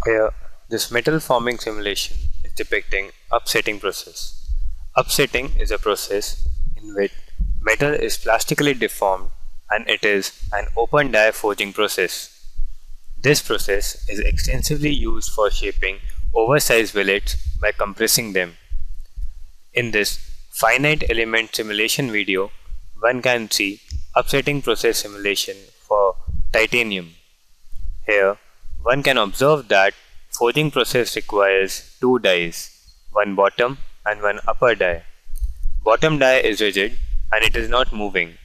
Here, this metal forming simulation is depicting upsetting process. Upsetting is a process in which metal is plastically deformed and it is an open die forging process. This process is extensively used for shaping oversized billets by compressing them. In this finite element simulation video, one can see upsetting process simulation for titanium. Here, one can observe that forging process requires two dies, one bottom and one upper die. Bottom die is rigid and it is not moving.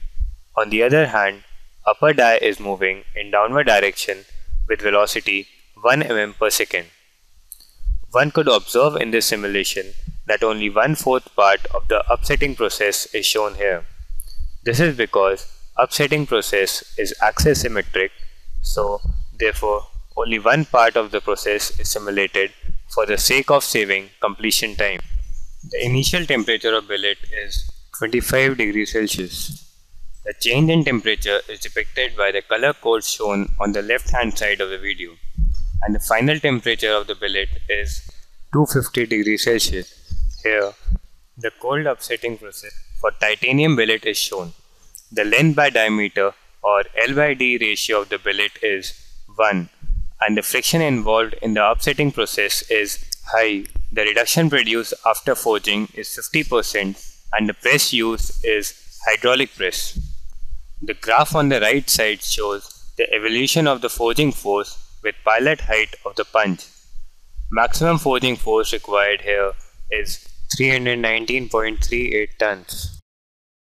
On the other hand, upper die is moving in downward direction with velocity 1 mm per second. One could observe in this simulation that only 1/4 part of the upsetting process is shown here. This is because upsetting process is axis symmetric, so therefore only one part of the process is simulated for the sake of saving completion time. The initial temperature of billet is 25 degrees Celsius. The change in temperature is depicted by the color codes shown on the left hand side of the video, and the final temperature of the billet is 250 degrees Celsius. Here, the cold upsetting process for titanium billet is shown. The length by diameter or L by D ratio of the billet is 1, and the friction involved in the upsetting process is high. The reduction produced after forging is 50% and the press used is hydraulic press. The graph on the right side shows the evolution of the forging force with pilot height of the punch. Maximum forging force required here is 319.38 tons.